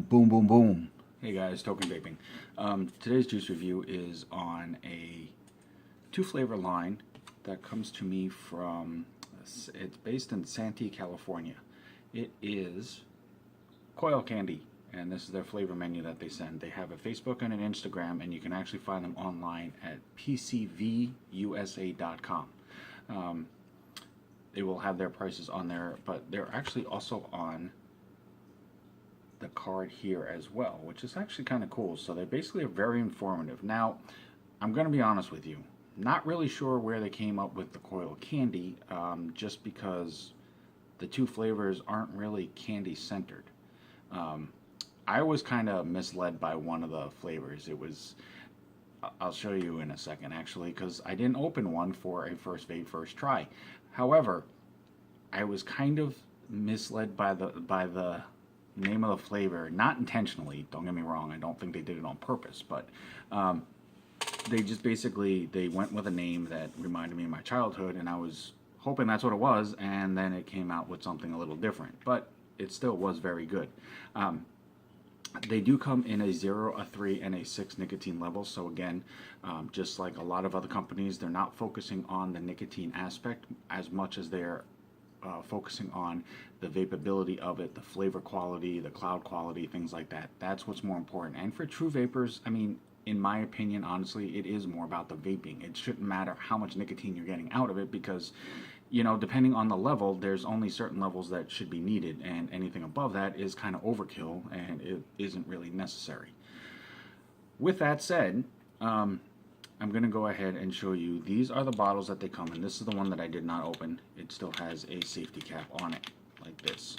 Boom, boom, boom. Hey guys, Token Vaping. Today's juice review is on a two-flavor line that comes to me from, it's based in Santee, California. It is Coil candy, and this is their flavor menu that they send. They have a Facebook and an Instagram, and you can actually find them online at pcvusa.com. They will have their prices on there, but they're actually also on the card here as well, which is actually kind of cool. So they basically are very informative. Now, I'm going to be honest with you, not really sure where they came up with the Coil candy, just because the two flavors aren't really candy centered. I was kind of misled by one of the flavors. It was, I'll show you in a second actually, because I didn't open one for a first vape first try. However, I was kind of misled by the name of the flavor, not intentionally, don't get me wrong, I don't think they did it on purpose, but they just basically, they went with a name that reminded me of my childhood, and I was hoping that's what it was, and then it came out with something a little different, but it still was very good. They do come in a 0, a 3, and a 6 nicotine level, so again, just like a lot of other companies, they're not focusing on the nicotine aspect as much as they're focusing on the vapability of it, the flavor quality, the cloud quality, things like that. That's what's more important. And for true vapors, I mean, in my opinion, honestly, it is more about the vaping. It shouldn't matter how much nicotine you're getting out of it, because, you know, depending on the level, there's only certain levels that should be needed, and anything above that is kind of overkill, and it isn't really necessary. With that said, I'm going to go ahead and show you, these are the bottles that they come in. This is the one that I did not open. It still has a safety cap on it, like this.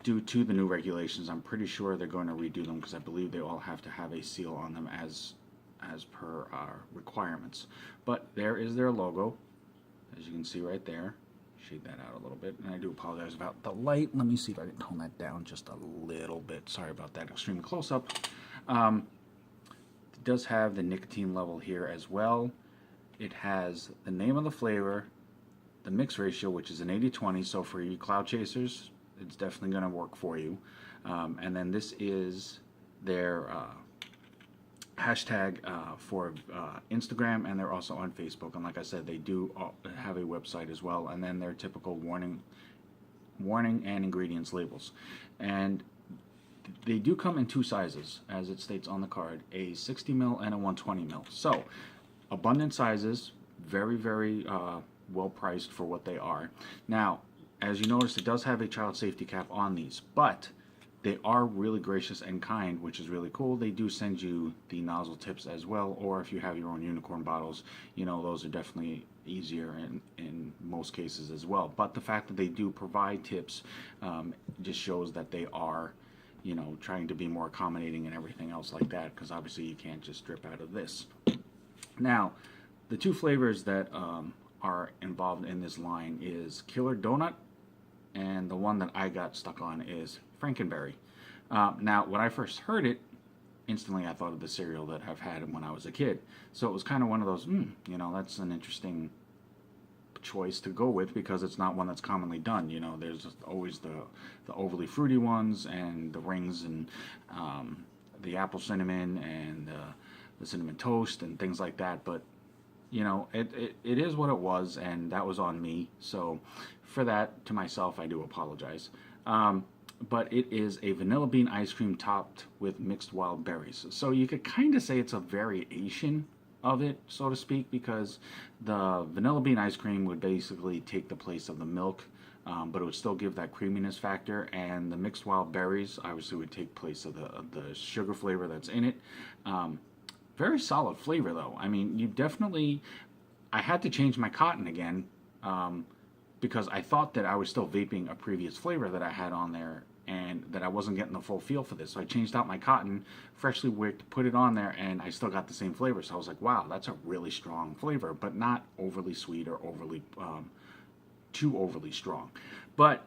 Due to the new regulations, I'm pretty sure they're going to redo them, because I believe they all have to have a seal on them as per our requirements. But there is their logo, as you can see right there. Shade that out a little bit, and I do apologize about the light. Let me see if I can tone that down just a little bit. Sorry about that extreme close-up. It does have the nicotine level here as well. It has the name of the flavor, the mix ratio, which is an 80-20, so for you cloud chasers, it's definitely going to work for you. And then this is their hashtag for Instagram, and they're also on Facebook. And like I said, they do have a website as well, and then their typical warning and ingredients labels. And they do come in two sizes, as it states on the card, a 60 ml and a 120 ml. So, abundant sizes, very, very well priced for what they are. Now, as you notice, it does have a child safety cap on these, but they are really gracious and kind, which is really cool. They do send you the nozzle tips as well, or if you have your own unicorn bottles, you know, those are definitely easier in most cases as well. But the fact that they do provide tips just shows that they are, you know, trying to be more accommodating and everything else like that, because obviously you can't just drip out of this. Now, the two flavors that are involved in this line is Killer Donut, and the one that I got stuck on is Frankenberry. Now, when I first heard it, instantly I thought of the cereal that I've had when I was a kid. So it was kind of one of those, you know, that's an interesting choice to go with, because it's not one that's commonly done. You know, there's always the overly fruity ones, and the rings, and the apple cinnamon, and the cinnamon toast, and things like that. But you know, it is what it was, and that was on me. So for that, to myself, I do apologize. But it is a vanilla bean ice cream topped with mixed wild berries. So you could kind of say it's a variation of it, so to speak, because the vanilla bean ice cream would basically take the place of the milk, but it would still give that creaminess factor, and the mixed wild berries obviously would take place of the sugar flavor that's in it. Very solid flavor though. I mean, you definitely, I had to change my cotton again, because I thought that I was still vaping a previous flavor that I had on there, and that I wasn't getting the full feel for this. So I changed out my cotton, freshly wicked, put it on there, and I still got the same flavor. So I was like, wow, that's a really strong flavor, but not overly sweet or overly too overly strong. But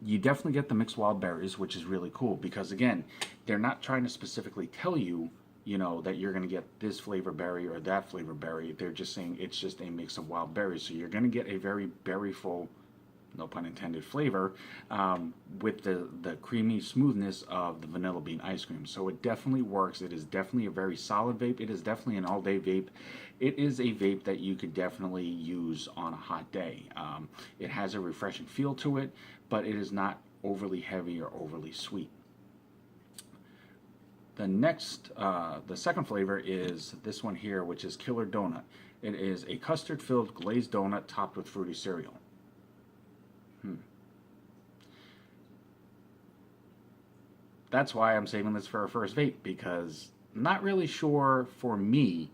you definitely get the mixed wild berries, which is really cool, because again, they're not trying to specifically tell you, you know, that you're going to get this flavor berry or that flavor berry. They're just saying it's just a mix of wild berries. So you're going to get a very berryful no pun intended, flavor with the creamy smoothness of the vanilla bean ice cream. So it definitely works. It is definitely a very solid vape. It is definitely an all-day vape. It is a vape that you could definitely use on a hot day. It has a refreshing feel to it, but it is not overly heavy or overly sweet. The second flavor is this one here, which is Killer Donut. It is a custard-filled glazed donut topped with fruity cereal. That's why I'm saving this for our first vape, because I'm not really sure for me,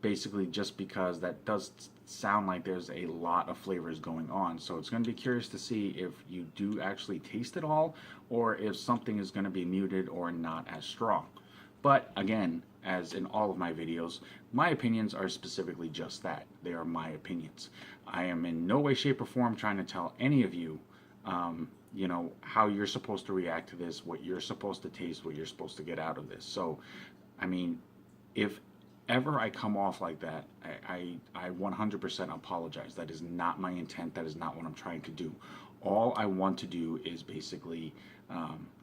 basically just because that does sound like there's a lot of flavors going on. So it's going to be curious to see if you do actually taste it all, or if something is going to be muted or not as strong. But again, as in all of my videos, my opinions are specifically just that. They are my opinions. I am in no way, shape, or form trying to tell any of you, you know, how you're supposed to react to this, what you're supposed to taste, what you're supposed to get out of this. So, I mean, if ever I come off like that, I 100% apologize. That is not my intent. That is not what I'm trying to do. All I want to do is basically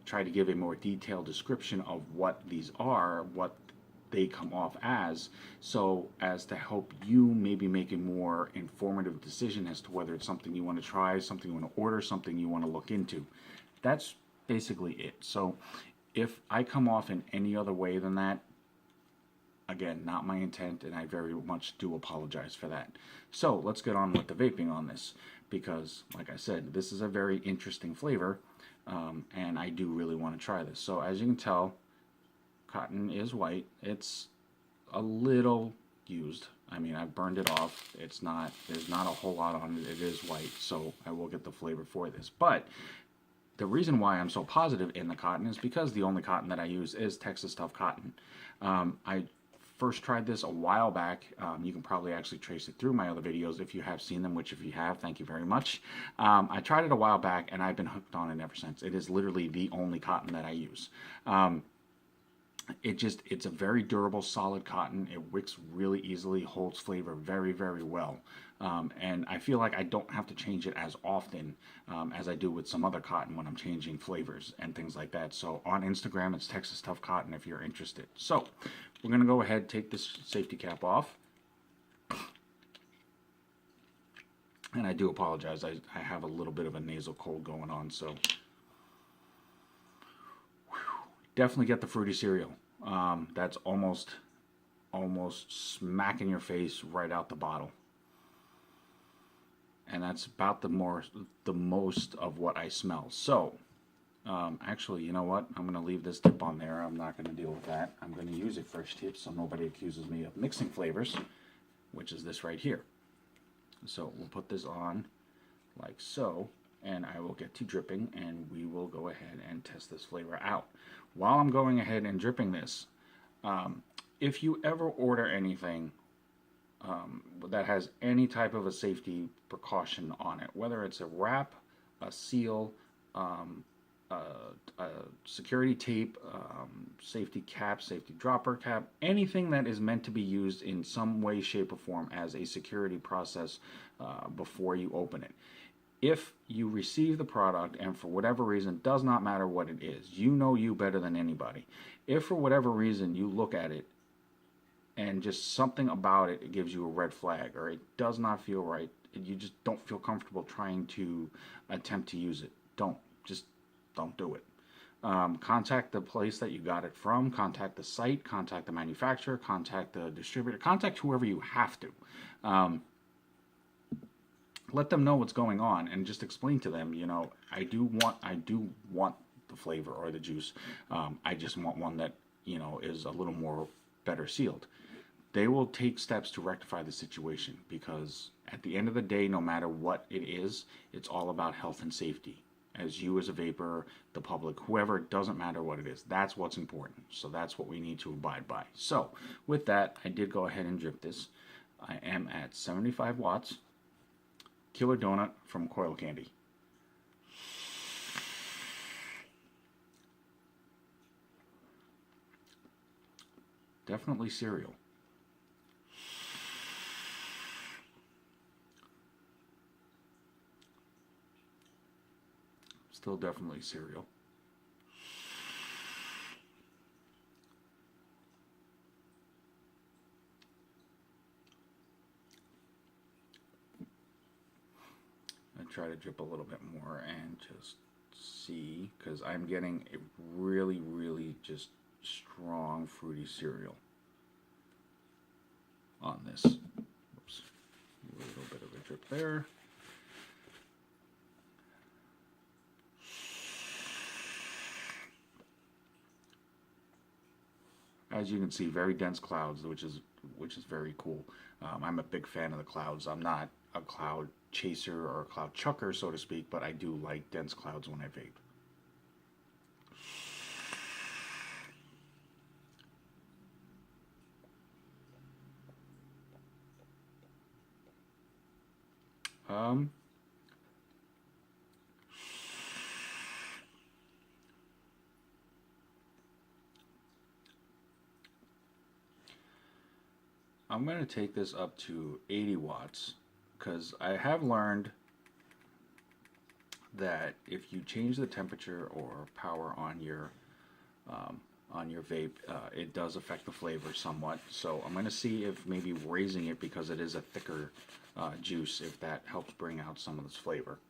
try to give a more detailed description of what these are, what they come off as, so as to help you maybe make a more informative decision as to whether it's something you want to try, something you want to order, something you want to look into. That's basically it. So if I come off in any other way than that, again, not my intent, and I very much do apologize for that. So let's get on with the vaping on this, because like I said, this is a very interesting flavor, and I do really want to try this. So as you can tell, cotton is white. It's a little used. I mean, I've burned it off. There's not a whole lot on it. It is white, so I will get the flavor for this. But the reason why I'm so positive in the cotton is because the only cotton that I use is Texas Tough Cotton. I first tried this a while back. You can probably actually trace it through my other videos if you have seen them, which if you have, thank you very much. I tried it a while back, and I've been hooked on it ever since. It is literally the only cotton that I use. It's a very durable, solid cotton. It wicks really easily, holds flavor very, very well. And I feel like I don't have to change it as often as I do with some other cotton when I'm changing flavors and things like that. So on Instagram, it's Texas Tough Cotton if you're interested. So we're going to go ahead and take this safety cap off. And I do apologize. I have a little bit of a nasal cold going on, so definitely get the fruity cereal. That's almost smacking your face right out the bottle. And that's about the most of what I smell. So, actually, you know what? I'm going to leave this tip on there. I'm not going to deal with that. I'm going to use a fresh tip so nobody accuses me of mixing flavors, which is this right here. So we'll put this on like so, and I will get to dripping, and we will go ahead and test this flavor out. While I'm going ahead and dripping this, if you ever order anything that has any type of a safety precaution on it, whether it's a wrap, a seal, a security tape, safety cap, safety dropper cap, anything that is meant to be used in some way, shape, or form as a security process before you open it. If you receive the product and for whatever reason, does not matter what it is, you know you better than anybody. If for whatever reason you look at it and just something about it gives you a red flag, or it does not feel right, you just don't feel comfortable trying to attempt to use it, don't do it. Contact the place that you got it from, contact the site, contact the manufacturer, contact the distributor, contact whoever you have to. Let them know what's going on, and just explain to them, you know, I do want the flavor or the juice. I just want one that, you know, is a little more better sealed. They will take steps to rectify the situation, because at the end of the day, no matter what it is, it's all about health and safety. As you as a vapor, the public, whoever, it doesn't matter what it is. That's what's important. So that's what we need to abide by. So with that, I did go ahead and drip this. I am at 75 watts. Killer Donut from Coil Candy. Definitely cereal. Still definitely cereal. I try to drip a little bit more and just see, because I'm getting a really, really just strong fruity cereal on this. Oops, a little bit of a drip there. As you can see, very dense clouds, which is very cool. I'm a big fan of the clouds. I'm not a cloud chaser or a cloud chucker, so to speak, but I do like dense clouds when I vape. I'm going to take this up to 80 watts because I have learned that if you change the temperature or power on your vape, it does affect the flavor somewhat. So I'm going to see if maybe raising it, because it is a thicker juice, if that helps bring out some of this flavor.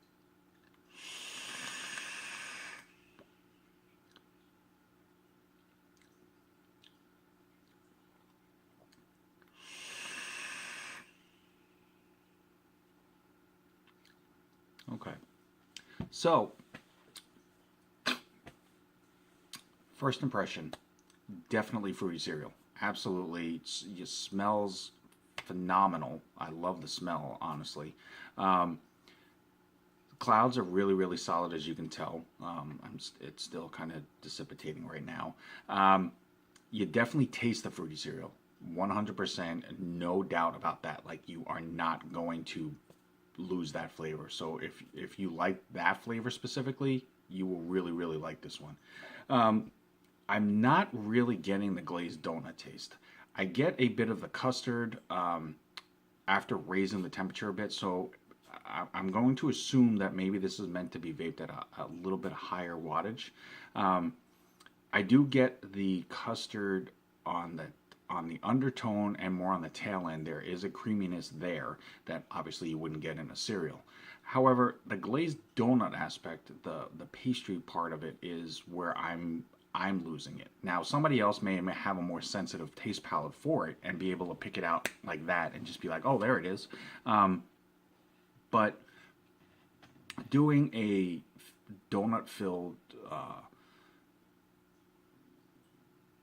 Okay, so first impression, definitely fruity cereal. Absolutely, it smells phenomenal. I love the smell, honestly. Clouds are really, really solid, as you can tell. It's still kind of dissipating right now. You definitely taste the fruity cereal, 100%, no doubt about that. Like, you are not going to lose that flavor. So if you like that flavor specifically, you will really, really like this one. I'm not really getting the glazed donut taste. I get a bit of the custard after raising the temperature a bit, so I'm going to assume that maybe this is meant to be vaped at a little bit higher wattage. I do get the custard on the undertone and more on the tail end. There is a creaminess there that obviously you wouldn't get in a cereal. However, the glazed donut aspect, the pastry part of it, is where I'm losing it. Now, somebody else may have a more sensitive taste palette for it and be able to pick it out like that and just be like, oh, there it is. But doing a donut-filled,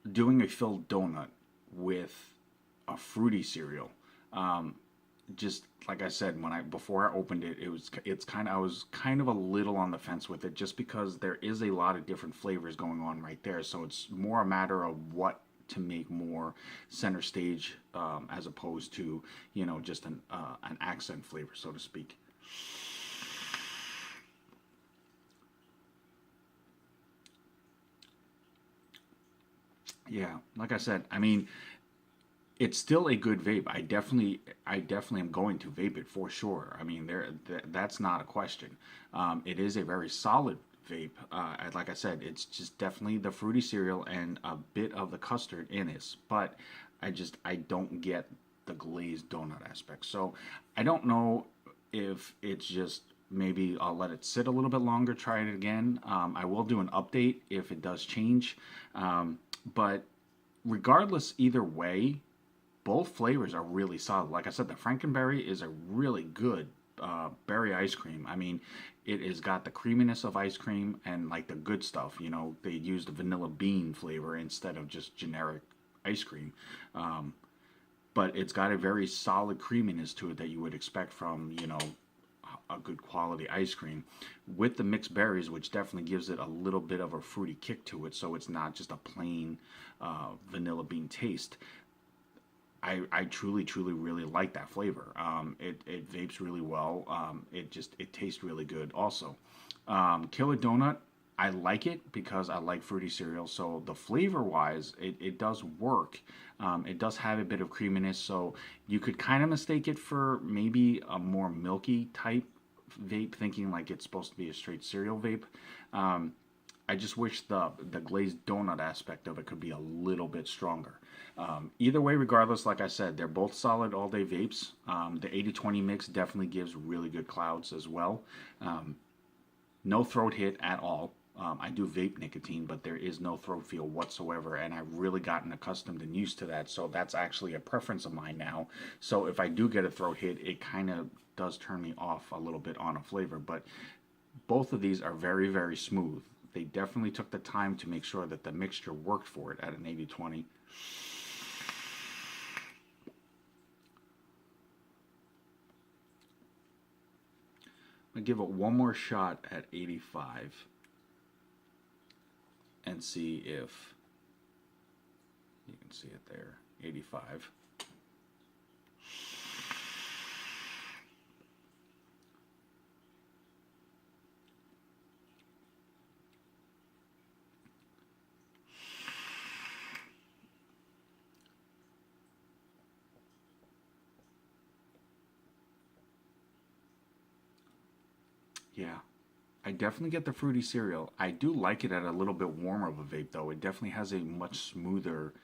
doing a filled donut with a fruity cereal, just like I said, before I opened it, I was kind of a little on the fence with it, just because there is a lot of different flavors going on right there. So it's more a matter of what to make more center stage, as opposed to, just an accent flavor, so to speak. Yeah, like I said, I mean, it's still a good vape. I definitely am going to vape it for sure. I mean, that's not a question. It is a very solid vape. Like I said, it's just definitely the fruity cereal and a bit of the custard in it. But I don't get the glazed donut aspect. So I don't know if it's just, maybe I'll let it sit a little bit longer, try it again. I will do an update if it does change. But regardless, either way, both flavors are really solid. Like I said, the Frankenberry is a really good berry ice cream. I mean, it has got the creaminess of ice cream and like the good stuff. They used the vanilla bean flavor instead of just generic ice cream. But it's got a very solid creaminess to it that you would expect from, a good quality ice cream, with the mixed berries, which definitely gives it a little bit of a fruity kick to it, so it's not just a plain vanilla bean taste. I truly, truly really like that flavor. It vapes really well. It tastes really good also. Killer Donut, I like it because I like fruity cereal. So the flavor wise, it does work. It does have a bit of creaminess, so you could kind of mistake it for maybe a more milky type vape, thinking like it's supposed to be a straight cereal vape. I just wish the glazed donut aspect of it could be a little bit stronger. Either way, regardless, like I said, they're both solid all-day vapes. The 80-20 mix definitely gives really good clouds as well. No throat hit at all. I do vape nicotine, but there is no throat feel whatsoever, and I've really gotten accustomed and used to that, so that's actually a preference of mine now. So if I do get a throat hit, it kind of does turn me off a little bit on a flavor, but both of these are very, very smooth. They definitely took the time to make sure that the mixture worked for it at an 80-20. I'm going to give it one more shot at 85 and see if you can see it there. 85. Yeah, I definitely get the fruity cereal. I do like it at a little bit warmer of a vape, though. It definitely has a much smoother,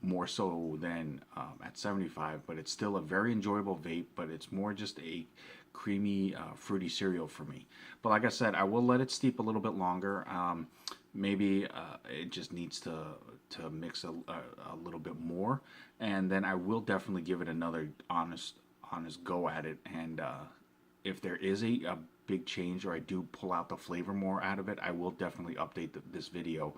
more so than at 75, but it's still a very enjoyable vape, but it's more just a creamy, fruity cereal for me. But like I said, I will let it steep a little bit longer. Maybe it just needs to mix a little bit more, and then I will definitely give it another honest go at it. And if there is a big change, or I do pull out the flavor more out of it, I will definitely update this video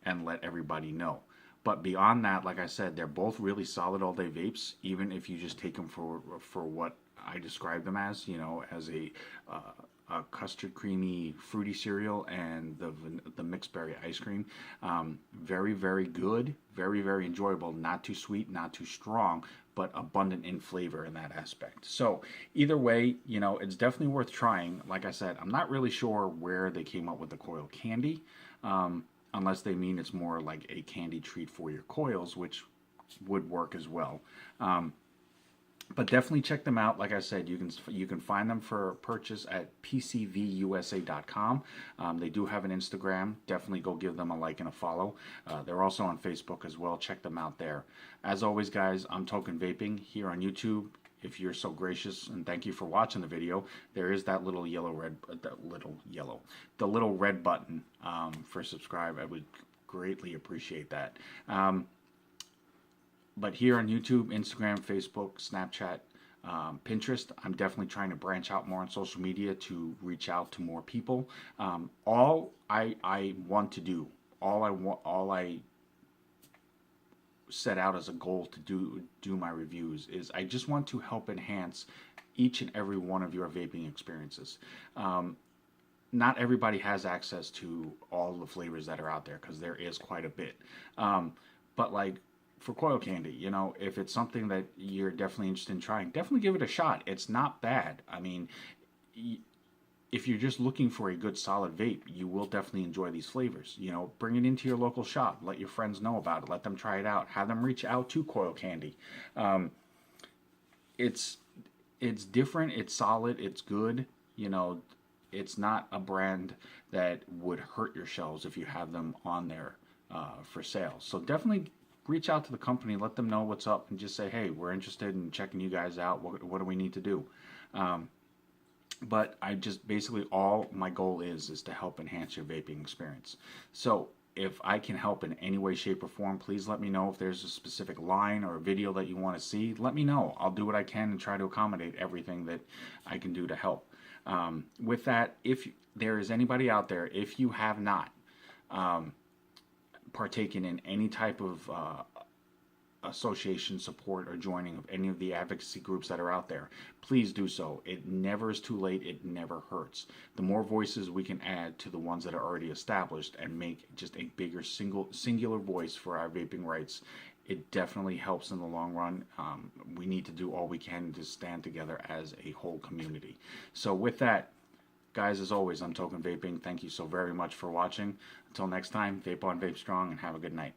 and let everybody know. But beyond that, like I said, they're both really solid all-day vapes, even if you just take them for what I describe them as, you know, as a custard creamy fruity cereal and the mixed berry ice cream. Very, very good, very, very enjoyable, not too sweet, not too strong, but abundant in flavor in that aspect. So either way, you know, it's definitely worth trying. Like I said, I'm not really sure where they came up with the Coil candy, unless they mean it's more like a candy treat for your coils, which would work as well. But definitely check them out. Like I said, you can find them for purchase at pcvusa.com. They do have an Instagram. Definitely go give them a like and a follow. They're also on Facebook as well. Check them out there. As always, guys, I'm Token Vaping here on YouTube. If you're so gracious, and thank you for watching the video, there is that little the little red button for subscribe. I would greatly appreciate that. But here on YouTube, Instagram, Facebook, Snapchat, Pinterest, I'm definitely trying to branch out more on social media to reach out to more people. All I want to do, all I set out as a goal to do my reviews is I just want to help enhance each and every one of your vaping experiences. Not everybody has access to all the flavors that are out there, because there is quite a bit. But like, for Coil candy, you know, if it's something that you're definitely interested in trying, definitely give it a shot. It's not bad. I mean, if you're just looking for a good solid vape, you will definitely enjoy these flavors. You know, bring it into your local shop. Let your friends know about it. Let them try it out. Have them reach out to Coil candy. It's different. It's solid. It's good. You know, it's not a brand that would hurt your shelves if you have them on there for sale. So definitely reach out to the company, let them know what's up, and just say, hey, we're interested in checking you guys out. What do we need to do? But I just basically, all my goal is to help enhance your vaping experience. So if I can help in any way, shape, or form, please let me know. If there's a specific line or a video that you want to see, let me know. I'll do what I can and try to accommodate everything that I can do to help. With that, if there is anybody out there, if you have not partaken in any type of association support or joining of any of the advocacy groups that are out there, please do so. It never is too late. It never hurts. The more voices we can add to the ones that are already established and make just a bigger singular voice for our vaping rights, it definitely helps in the long run. We need to do all we can to stand together as a whole community. So with that, guys, as always, I'm Token Vaping. Thank you so very much for watching. Until next time, vape on, vape strong, and have a good night.